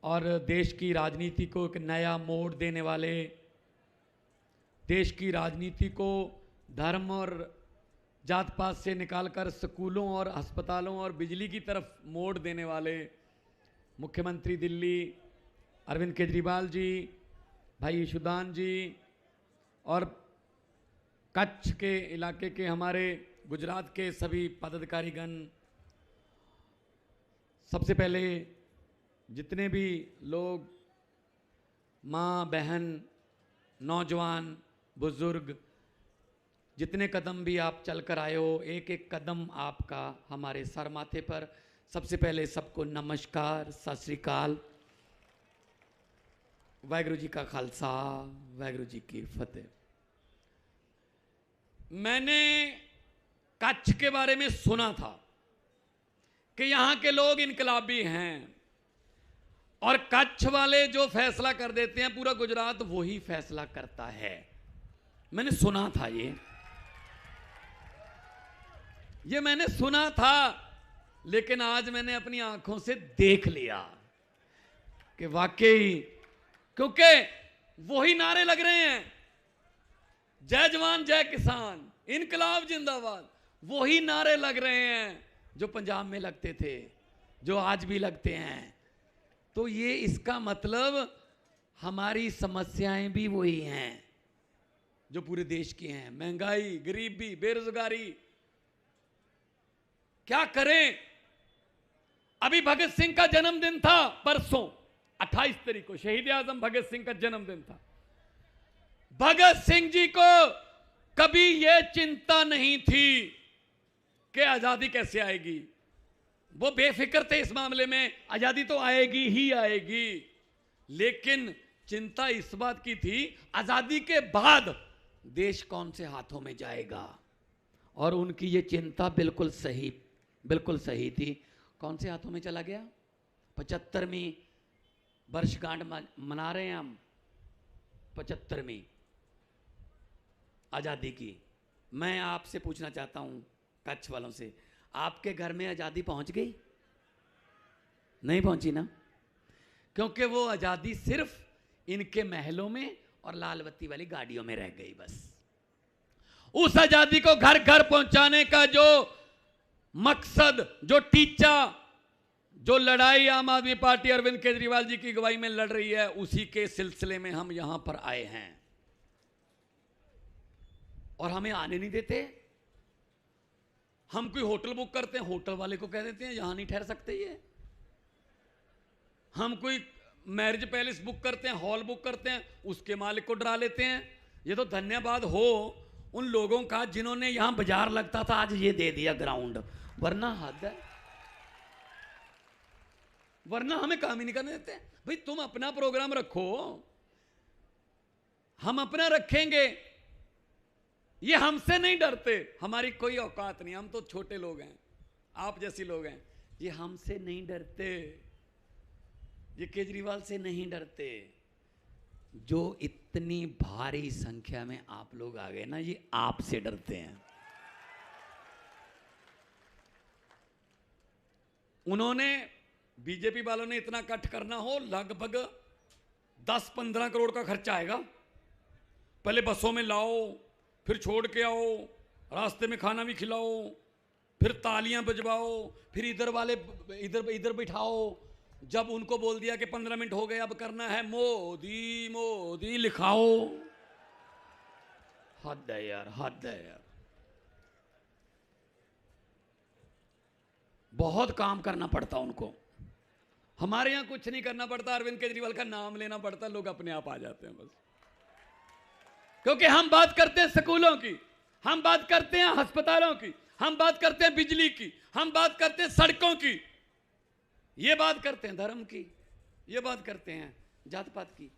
और देश की राजनीति को एक नया मोड़ देने वाले, देश की राजनीति को धर्म और जात पात से निकालकर स्कूलों और अस्पतालों और बिजली की तरफ मोड़ देने वाले मुख्यमंत्री दिल्ली अरविंद केजरीवाल जी, भाई यशोदान जी, और कच्छ के इलाके के हमारे गुजरात के सभी पदाधिकारीगण, सबसे पहले जितने भी लोग, माँ बहन, नौजवान, बुजुर्ग, जितने कदम भी आप चल कर आए हो, एक एक कदम आपका हमारे सर माथे पर। सबसे पहले सबको नमस्कार, सत श्री अकाल, वाहिगुरु जी का खालसा, वाहिगुरु जी की फतेह। मैंने कच्छ के बारे में सुना था कि यहां के लोग इनकलाबी हैं और कच्छ वाले जो फैसला कर देते हैं पूरा गुजरात वही फैसला करता है। मैंने सुना था ये मैंने सुना था, लेकिन आज मैंने अपनी आंखों से देख लिया कि वाकई, क्योंकि वही नारे लग रहे हैं, जय जवान जय किसान, इनकलाब जिंदाबाद, वही नारे लग रहे हैं जो पंजाब में लगते थे, जो आज भी लगते हैं। तो ये इसका मतलब हमारी समस्याएं भी वही हैं जो पूरे देश की हैं, महंगाई, गरीबी, बेरोजगारी। क्या करें? अभी भगत सिंह का जन्मदिन था परसों 28 तारीख को, शहीद आजम भगत सिंह का जन्मदिन था। भगत सिंह जी को कभी यह चिंता नहीं थी कि आजादी कैसे आएगी। वो बेफिक्र थे इस मामले में, आजादी तो आएगी ही आएगी, लेकिन चिंता इस बात की थी आजादी के बाद देश कौन से हाथों में जाएगा। और उनकी ये चिंता बिल्कुल सही थी। कौन से हाथों में चला गया? 75वीं वर्षगांठ मना रहे हैं हम, 75वीं आजादी की। मैं आपसे पूछना चाहता हूं, कच्छ वालों से, आपके घर में आजादी पहुंच गई? नहीं पहुंची ना, क्योंकि वो आजादी सिर्फ इनके महलों में और लाल बत्ती वाली गाड़ियों में रह गई। बस उस आजादी को घर घर पहुंचाने का जो मकसद, जो टीचा, जो लड़ाई आम आदमी पार्टी अरविंद केजरीवाल जी की अगुवाई में लड़ रही है, उसी के सिलसिले में हम यहां पर आए हैं। और हमें आने नहीं देते। हम कोई होटल बुक करते हैं, होटल वाले को कह देते हैं यहां नहीं ठहर सकते ये। हम कोई मैरिज पैलेस बुक करते हैं, हॉल बुक करते हैं, उसके मालिक को डरा लेते हैं। ये तो धन्यवाद हो उन लोगों का जिन्होंने यहां बाजार लगता था आज ये दे दिया ग्राउंड, वरना हद है, वरना हमें काम ही नहीं करने देते। भाई तुम अपना प्रोग्राम रखो, हम अपना रखेंगे। ये हमसे नहीं डरते, हमारी कोई औकात नहीं, हम तो छोटे लोग हैं, आप जैसे लोग हैं। ये हमसे नहीं डरते, ये केजरीवाल से नहीं डरते। जो इतनी भारी संख्या में आप लोग आ गए ना, ये आपसे डरते हैं। उन्होंने, बीजेपी वालों ने इतना कट करना हो, लगभग 10-15 करोड़ का खर्चा आएगा। पहले बसों में लाओ, फिर छोड़ के आओ, रास्ते में खाना भी खिलाओ, फिर तालियां बजवाओ, फिर इधर वाले इधर बिठाओ। जब उनको बोल दिया कि 15 मिनट हो गए, अब करना है मोदी मोदी लिखाओ। हद है यार, हद है यार। बहुत काम करना पड़ता उनको। हमारे यहां कुछ नहीं करना पड़ता, अरविंद केजरीवाल का नाम लेना पड़ता, लोग अपने आप आ जाते हैं बस। क्योंकि हम बात करते हैं स्कूलों की, हम बात करते हैं अस्पतालों की, हम बात करते हैं बिजली की, हम बात करते हैं सड़कों की, ये बात करते हैं धर्म की, ये बात करते हैं जात पात की।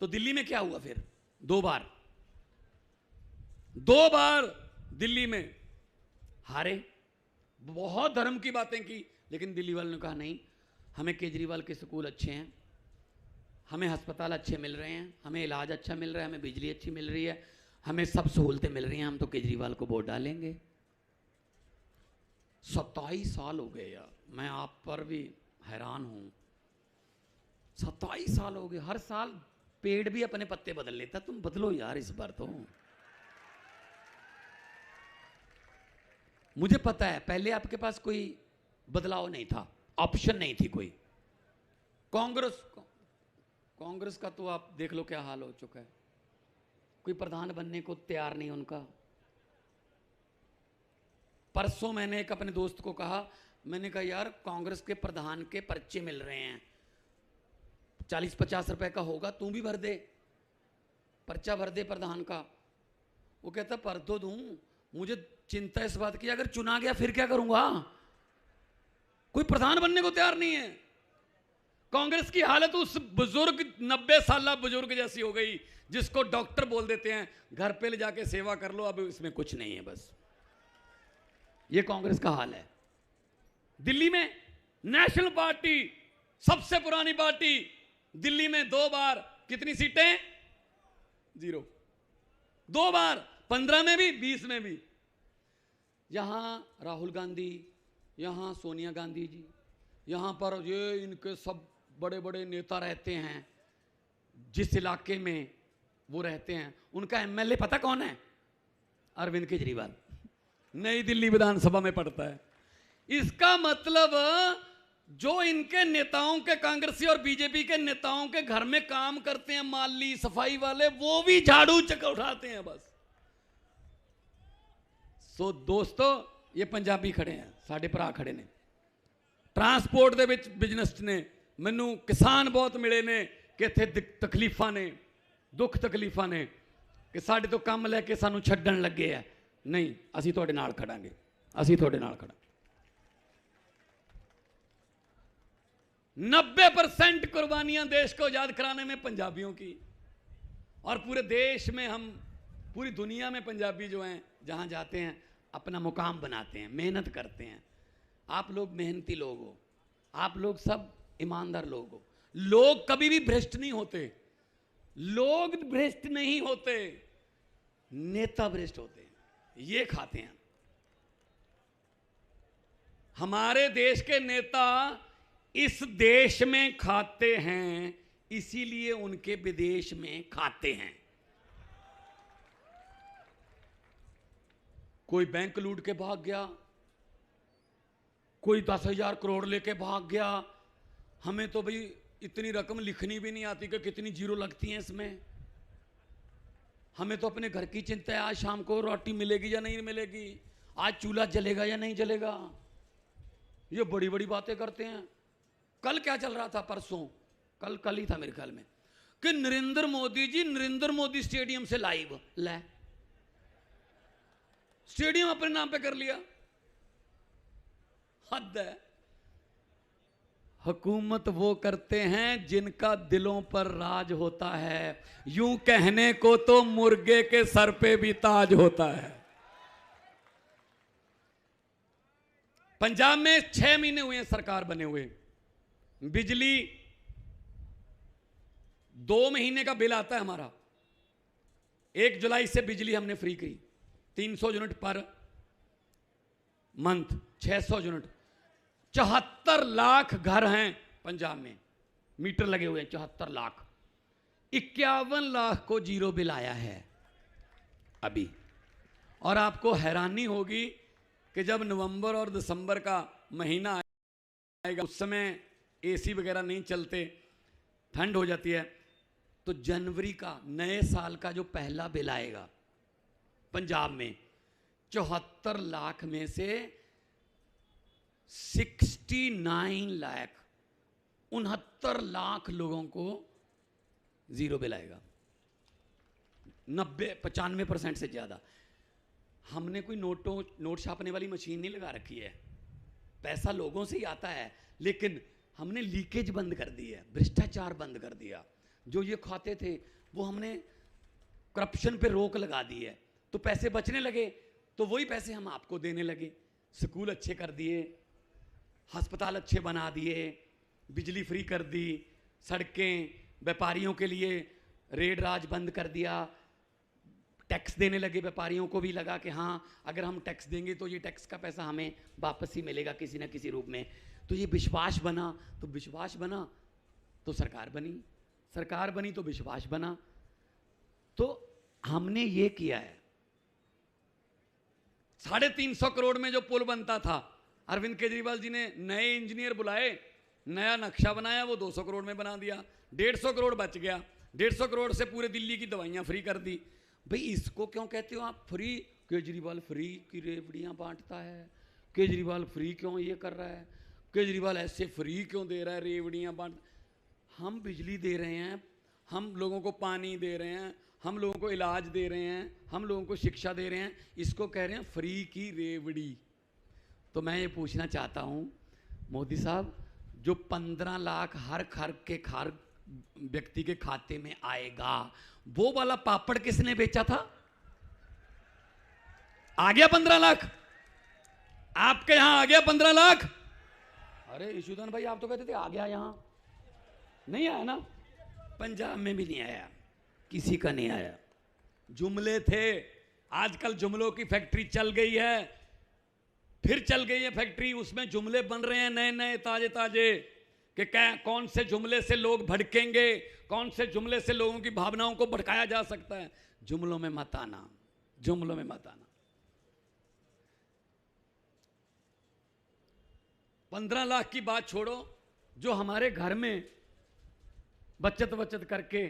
तो दिल्ली में क्या हुआ फिर? 2 बार दिल्ली में हारे। बहुत धर्म की बातें की, लेकिन दिल्ली वालों ने कहा नहीं, हमें केजरीवाल के स्कूल अच्छे हैं, हमें अस्पताल अच्छे मिल रहे हैं, हमें इलाज अच्छा मिल रहा है, हमें बिजली अच्छी मिल रही है, हमें सब सहूलतें मिल रही हैं, हम तो केजरीवाल को वोट डालेंगे। 27 साल हो गए यार, मैं आप पर भी हैरान हूं। 27 साल हो गए, हर साल पेड़ भी अपने पत्ते बदल लेता, तुम बदलो यार इस बार तो। मुझे पता है पहले आपके पास कोई बदलाव नहीं था, ऑप्शन नहीं थी कोई। कांग्रेस का तो आप देख लो क्या हाल हो चुका है, कोई प्रधान बनने को तैयार नहीं उनका। परसों मैंने एक अपने दोस्त को कहा, मैंने कहा यार कांग्रेस के प्रधान के पर्चे मिल रहे हैं, 40-50 रुपए का होगा, तू भी भर दे, पर्चा भर दे प्रधान का। वो कहता भर तो दूं, मुझे चिंता इस बात की अगर चुना गया फिर क्या करूंगा। कोई प्रधान बनने को तैयार नहीं है। कांग्रेस की हालत उस बुजुर्ग 90 साल बुजुर्ग जैसी हो गई जिसको डॉक्टर बोल देते हैं घर पे ले जाके सेवा कर लो, अब इसमें कुछ नहीं है, बस ये कांग्रेस का हाल है। दिल्ली में नेशनल पार्टी सबसे पुरानी पार्टी, दिल्ली में 2 बार कितनी सीटें? 0। 2 बार, 15 में भी 20 में भी। यहां राहुल गांधी, यहां सोनिया गांधी जी, यहां पर ये इनके सब बड़े बड़े नेता रहते हैं, जिस इलाके में वो रहते हैं उनका एमएलए पता कौन है? अरविंद केजरीवाल, नई दिल्ली विधानसभा में पड़ता है। इसका मतलब जो इनके नेताओं के, कांग्रेसी और बीजेपी के नेताओं के घर में काम करते हैं, माली सफाई वाले, वो भी झाड़ू चक्कर उठाते हैं बस। सो दोस्तों, ये पंजाबी खड़े हैं, साढ़े भरा खड़े ने, ट्रांसपोर्ट दे विच बिजनेस ने, मैनू किसान बहुत मिले ने कि इत्थे तकलीफां ने, दुख तकलीफां ने कि साडे तो काम लैके सानू छड्डण लगे है। नहीं, असीं तुहाडे नाल खड़ांगे, असीं तुहाडे नाल खड़ा। 90% कुर्बानियां देश को आजाद कराने में पंजाबियों की, और पूरे देश में हम, पूरी दुनिया में पंजाबी जो हैं जहां जाते हैं अपना मुकाम बनाते हैं, मेहनत करते हैं। आप लोग मेहनती लोग हो, आप लोग सब ईमानदार लोग हो। लोग कभी भी भ्रष्ट नहीं होते, लोग भ्रष्ट नहीं होते, नेता भ्रष्ट होते हैं, ये खाते हैं। हमारे देश के नेता इस देश में खाते हैं, इसीलिए उनके विदेश में खाते हैं। कोई बैंक लूट के भाग गया, कोई 10,000 करोड़ लेके भाग गया। हमें तो भाई इतनी रकम लिखनी भी नहीं आती कि कितनी जीरो लगती हैं इसमें। हमें तो अपने घर की चिंता है, आज शाम को रोटी मिलेगी या नहीं मिलेगी, आज चूल्हा जलेगा या नहीं जलेगा। ये बड़ी बड़ी बातें करते हैं। कल क्या चल रहा था, परसों, कल ही था मेरे ख्याल में, कि नरेंद्र मोदी जी नरेंद्र मोदी स्टेडियम से लाइव, ले स्टेडियम अपने नाम पे कर लिया। हद है। हुकूमत वो करते हैं जिनका दिलों पर राज होता है। यूं कहने को तो मुर्गे के सर पे भी ताज होता है। पंजाब में 6 महीने हुए हैं सरकार बने हुए, बिजली 2 महीने का बिल आता है हमारा। 1 जुलाई से बिजली हमने फ्री की, 300 unit per month, 600 unit. 74 lakh घर हैं पंजाब में, मीटर लगे हुए हैं 74 लाख। 51 लाख को जीरो बिल आया है अभी। और आपको हैरानी होगी कि जब नवंबर और दिसंबर का महीना आएगा, उस समय एसी वगैरह नहीं चलते, ठंड हो जाती है, तो जनवरी का, नए साल का जो पहला बिल आएगा पंजाब में, 74 लाख में से 69 लाख, 69 लाख लोगों को जीरो बिल आएगा। 95% से ज्यादा। हमने कोई नोट छापने वाली मशीन नहीं लगा रखी है, पैसा लोगों से ही आता है, लेकिन हमने लीकेज बंद कर दी है, भ्रष्टाचार बंद कर दिया। जो ये खाते थे वो हमने करप्शन पे रोक लगा दी है, तो पैसे बचने लगे, तो वही पैसे हम आपको देने लगे। स्कूल अच्छे कर दिए, अस्पताल अच्छे बना दिए, बिजली फ्री कर दी, सड़कें, व्यापारियों के लिए रेड राज बंद कर दिया, टैक्स देने लगे, व्यापारियों को भी लगा कि हाँ अगर हम टैक्स देंगे तो ये टैक्स का पैसा हमें वापस ही मिलेगा किसी ना किसी रूप में। तो ये विश्वास बना, तो विश्वास बना तो सरकार बनी, सरकार बनी तो विश्वास बना। तो हमने ये किया है। 350 करोड़ में जो पुल बनता था, अरविंद केजरीवाल जी ने नए इंजीनियर बुलाए, नया नक्शा बनाया, वो 200 करोड़ में बना दिया। 150 करोड़ बच गया। 150 करोड़ से पूरे दिल्ली की दवाइयां फ्री कर दी। भाई इसको क्यों कहते हो आप फ्री? केजरीवाल फ्री की रेवड़ियां बांटता है, केजरीवाल फ्री क्यों ये कर रहा है, केजरीवाल ऐसे फ्री क्यों दे रहा है रेवड़ियां बांट। हम बिजली दे रहे हैं, हम लोगों को पानी दे रहे हैं, हम लोगों को इलाज दे रहे हैं, हम लोगों को शिक्षा दे रहे हैं, इसको कह रहे हैं फ्री की रेवड़ी। तो मैं ये पूछना चाहता हूं मोदी साहब, जो 15 लाख हर व्यक्ति के खाते में आएगा, वो वाला पापड़ किसने बेचा था? आ गया 15 लाख? आपके यहां आ गया 15 लाख? अरे ईशुदान भाई आप तो कहते थे आ गया, यहां नहीं आया ना? पंजाब में भी नहीं आया, किसी का नहीं आया। जुमले थे, आजकल जुमलों की फैक्ट्री चल गई है, फिर चल गई है फैक्ट्री, उसमें जुमले बन रहे हैं नए नए ताजे ताजे कि कौन से जुमले से लोग भड़केंगे, कौन से जुमले से लोगों की भावनाओं को भड़काया जा सकता है। जुमलों में मत आना, जुमलों में मत आना। 15 लाख की बात छोड़ो, जो हमारे घर में बचत करके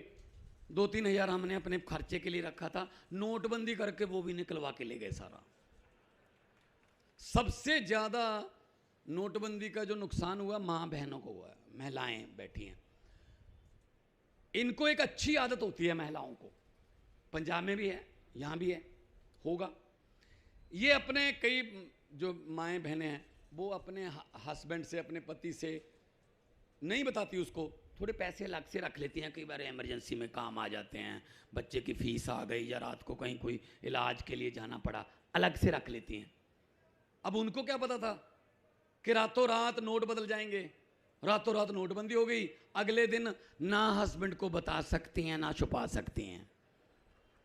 2-3 हजार हमने अपने खर्चे के लिए रखा था, नोटबंदी करके वो भी निकलवा के ले गए सारा। सबसे ज्यादा नोटबंदी का जो नुकसान हुआ मां बहनों को हुआ है। महिलाएं बैठी हैं, इनको एक अच्छी आदत होती है महिलाओं को, पंजाब में भी है, यहां भी है, होगा। ये अपने कई जो माएँ बहनें हैं वो अपने हस्बैंड से, अपने पति से नहीं बताती उसको, थोड़े पैसे अलग से रख लेती हैं, कई बार इमरजेंसी में काम आ जाते हैं, बच्चे की फीस आ गई या रात को कहीं कोई इलाज के लिए जाना पड़ा, अलग से रख लेती हैं। अब उनको क्या पता था कि रातों रात नोट बदल जाएंगे, रातों रात नोटबंदी हो गई, अगले दिन ना हस्बैंड को बता सकती हैं ना छुपा सकती हैं।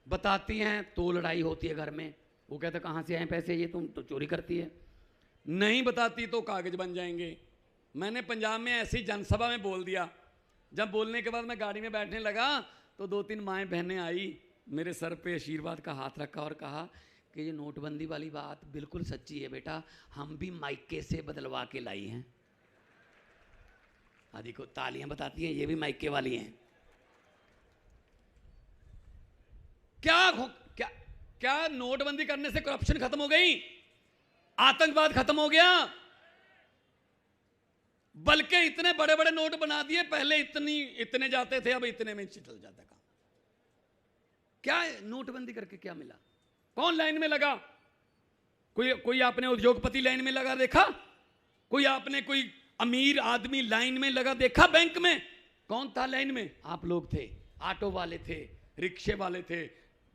बताती हैं तो लड़ाई होती है घर में, वो कहते कहाँ से आए पैसे, ये तुम तो चोरी करती है। नहीं बताती तो कागज बन जाएंगे। मैंने पंजाब में ऐसी जनसभा में बोल दिया, जब बोलने के बाद मैं गाड़ी में बैठने लगा तो 2-3 माएँ बहनें आई, मेरे सर पे आशीर्वाद का हाथ रखा और कहा कि ये नोटबंदी वाली बात बिल्कुल सच्ची है बेटा, हम भी मायके से बदलवा के लाई हैं। आदि को तालियां बताती हैं, ये भी मायके वाली हैं। क्या नोटबंदी करने से करप्शन खत्म हो गई, आतंकवाद खत्म हो गया? बल्कि इतने बड़े बड़े नोट बना दिए, पहले इतने जाते थे, अब इतने में चल जाता काम। क्या नोटबंदी करके क्या मिला? कौन लाइन में लगा? कोई आपने उद्योगपति लाइन में लगा देखा? कोई आपने कोई अमीर आदमी लाइन में लगा देखा? बैंक में कौन था लाइन में? आप लोग थे, ऑटो वाले थे, रिक्शे वाले थे,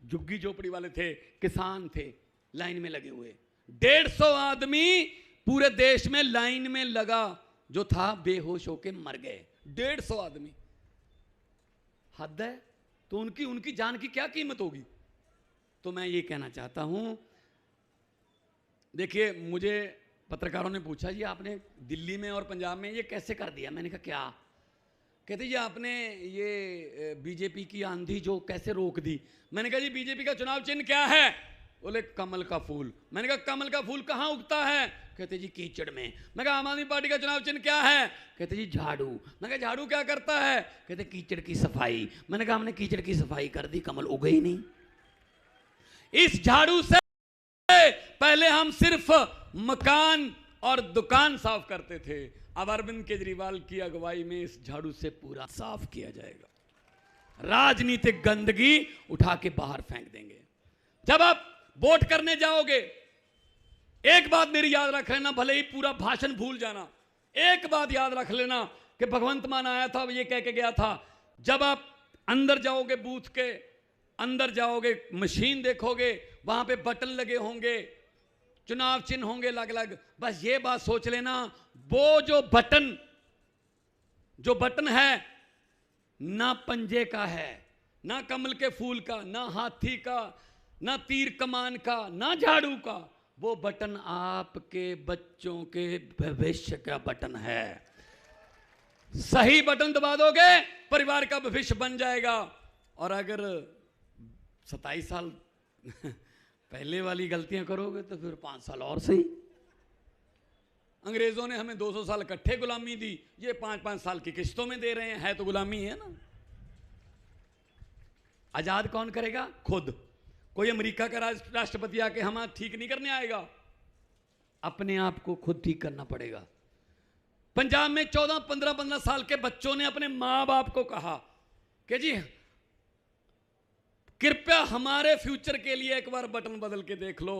झुग्गी झोपड़ी वाले थे, किसान थे, लाइन में लगे हुए। 150 आदमी पूरे देश में लाइन में लगा, जो था बेहोश होके मर गए। 150 आदमी, हद है। तो उनकी जान की क्या कीमत होगी? तो मैं ये कहना चाहता हूं, देखिए मुझे पत्रकारों ने पूछा जी आपने दिल्ली में और पंजाब में ये कैसे कर दिया? मैंने कहा क्या? कहते जी आपने ये बीजेपी की आंधी जो कैसे रोक दी? मैंने कहा जी बीजेपी का चुनाव चिन्ह क्या है? बोले कमल का फूल। मैंने कहा कमल का फूल कहाँ उगता है? कहते जी कीचड़ में। मैं कहा आम आदमी पार्टी का चुनाव चिन्ह क्या है? कहते जी झाड़ू। मैं कहा झाड़ू क्या करता है? कहते कीचड़ की सफाई। मैंने कहा हमने कीचड़ की सफाई कर दी, कमल उगे ही नहीं। इस झाड़ू से पहले हम सिर्फ मकान और दुकान साफ करते थे, अब अरविंद केजरीवाल की अगुवाई में इस झाड़ू से पूरा साफ किया जाएगा। राजनीतिक गंदगी उठा के बाहर फेंक देंगे। जब आप वोट करने जाओगे, एक बात मेरी याद रख लेना, भले ही पूरा भाषण भूल जाना, एक बात याद रख लेना कि भगवंत मान आया था, ये कह के गया था, जब आप अंदर जाओगे, बूथ के अंदर जाओगे, मशीन देखोगे, वहां पे बटन लगे होंगे, चुनाव चिन्ह होंगे अलग अलग। बस ये बात सोच लेना, वो जो बटन है ना पंजे का है, ना कमल के फूल का, ना हाथी का, ना तीर कमान का, ना झाड़ू का, वो बटन आपके बच्चों के भविष्य का बटन है। सही बटन दबा दोगे परिवार का भविष्य बन जाएगा। और अगर 27 साल पहले वाली गलतियां करोगे तो फिर 5 साल और सही। अंग्रेजों ने हमें 200 साल इकट्ठे गुलामी दी, ये 5-5 साल की किस्तों में दे रहे हैं, है तो गुलामी है ना। आजाद कौन करेगा? खुद। कोई अमेरिका का राष्ट्रपति आके हम ठीक नहीं करने आएगा, अपने आप को खुद ठीक करना पड़ेगा। पंजाब में 14-15 साल के बच्चों ने अपने मां बाप को कहा कि जी कृपया हमारे फ्यूचर के लिए एक बार बटन बदल के देख लो।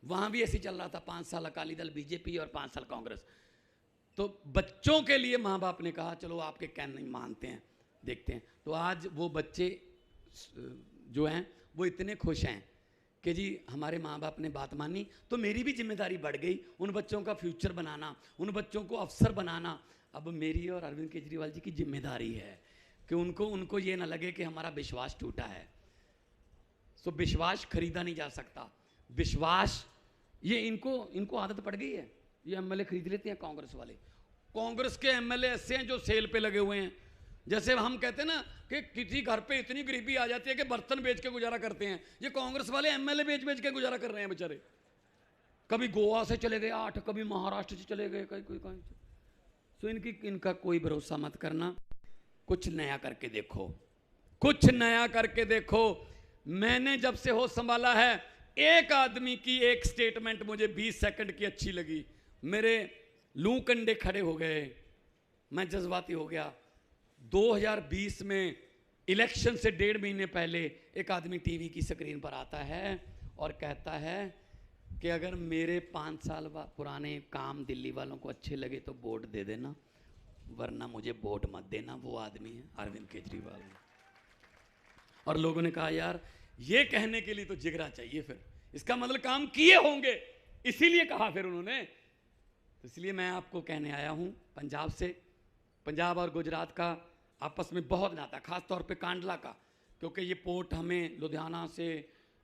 वहां भी ऐसे चल रहा था, 5 साल अकाली दल बीजेपी और 5 साल कांग्रेस। तो बच्चों के लिए मां बाप ने कहा चलो आपके कहने नहीं मानते हैं, देखते हैं। तो आज वो बच्चे जो हैं वो इतने खुश हैं कि जी हमारे माँ बाप ने बात मानी, तो मेरी भी जिम्मेदारी बढ़ गई उन बच्चों का फ्यूचर बनाना, उन बच्चों को अफसर बनाना। अब मेरी और अरविंद केजरीवाल जी की जिम्मेदारी है कि उनको ये ना लगे कि हमारा विश्वास टूटा है। सो विश्वास खरीदा नहीं जा सकता। विश्वास ये इनको आदत पड़ गई है, ये एमएलए खरीद लेते हैं कांग्रेस वाले। कांग्रेस के एमएलए ऐसे हैं जो सेल पे लगे हुए हैं। जैसे हम कहते हैं ना कि किसी घर पे इतनी गरीबी आ जाती है कि बर्तन बेच के गुजारा करते हैं, ये कांग्रेस वाले एमएलए बेच के गुजारा कर रहे हैं बेचारे। कभी गोवा से चले गए 8, कभी महाराष्ट्र से चले गए, कहीं। तो इनका कोई भरोसा मत करना, कुछ नया करके देखो, कुछ नया करके देखो। मैंने जब से होश संभाला है, एक आदमी की एक स्टेटमेंट मुझे 20 सेकंड की अच्छी लगी, मेरे लू कंडे खड़े हो गए, मैं जज्बाती हो गया। 2020 में इलेक्शन से 1.5 महीने पहले एक आदमी टीवी की स्क्रीन पर आता है और कहता है कि अगर मेरे 5 साल पुराने काम दिल्ली वालों को अच्छे लगे तो वोट दे देना, वरना मुझे वोट मत देना। वो आदमी है अरविंद केजरीवाल। और लोगों ने कहा यार ये कहने के लिए तो जिगरा चाहिए, फिर इसका मतलब काम किए होंगे, इसीलिए कहा फिर उन्होंने। तो इसलिए मैं आपको कहने आया हूं, पंजाब से, पंजाब और गुजरात का आपस में बहुत नाता, खास तौर पे कांडला का, क्योंकि ये पोर्ट हमें लुधियाना से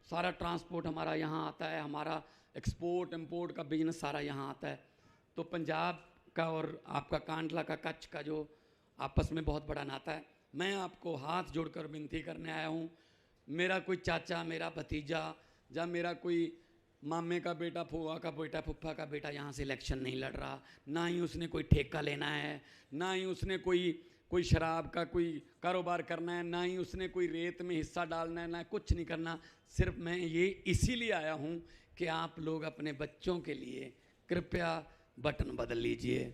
सारा ट्रांसपोर्ट हमारा यहाँ आता है, हमारा एक्सपोर्ट इंपोर्ट का बिजनेस सारा यहाँ आता है। तो पंजाब का और आपका कांडला का, कच्छ का जो आपस में बहुत बड़ा नाता है। मैं आपको हाथ जोड़कर विनती करने आया हूँ, मेरा कोई चाचा, मेरा भतीजा या मेरा कोई मामे का बेटा, फूफा का बेटा, फुफ्फा का बेटा यहाँ से इलेक्शन नहीं लड़ रहा, ना ही उसने कोई ठेका लेना है, ना ही उसने कोई शराब का कोई कारोबार करना है, ना ही उसने कोई रेत में हिस्सा डालना है, ना कुछ नहीं करना। सिर्फ मैं ये इसीलिए आया हूँ कि आप लोग अपने बच्चों के लिए कृपया बटन बदल लीजिए,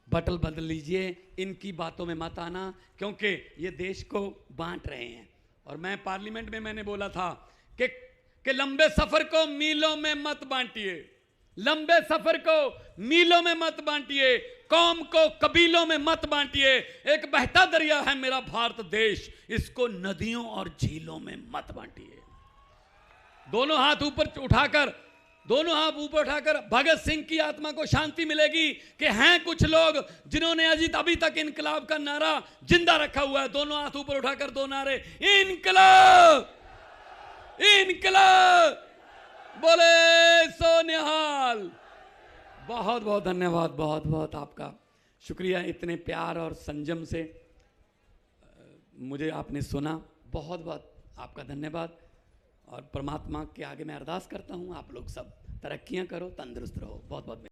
बटन बदल लीजिए, इनकी बातों में मत आना, क्योंकि ये देश को बांट रहे हैं। और मैं पार्लियामेंट में मैंने बोला था कि लंबे सफर को मीलों में मत बांटिए, लंबे सफर को मीलों में मत बांटिए, कौम को कबीलों में मत बांटिए। एक बहता दरिया है मेरा भारत देश, इसको नदियों और झीलों में मत बांटिए। दोनों हाथ ऊपर उठाकर भगत सिंह की आत्मा को शांति मिलेगी कि हैं कुछ लोग जिन्होंने अभी तक इनकलाब का नारा जिंदा रखा हुआ है। दोनों हाथ ऊपर उठाकर दो नारे, इनकलाब, इनकलाब, बोले सो निहाल। बहुत बहुत धन्यवाद, बहुत बहुत आपका शुक्रिया, इतने प्यार और संयम से मुझे आपने सुना, बहुत बहुत आपका धन्यवाद। और परमात्मा के आगे मैं अरदास करता हूँ आप लोग सब तरक्कियाँ करो, तंदुरुस्त रहो। बहुत बहुत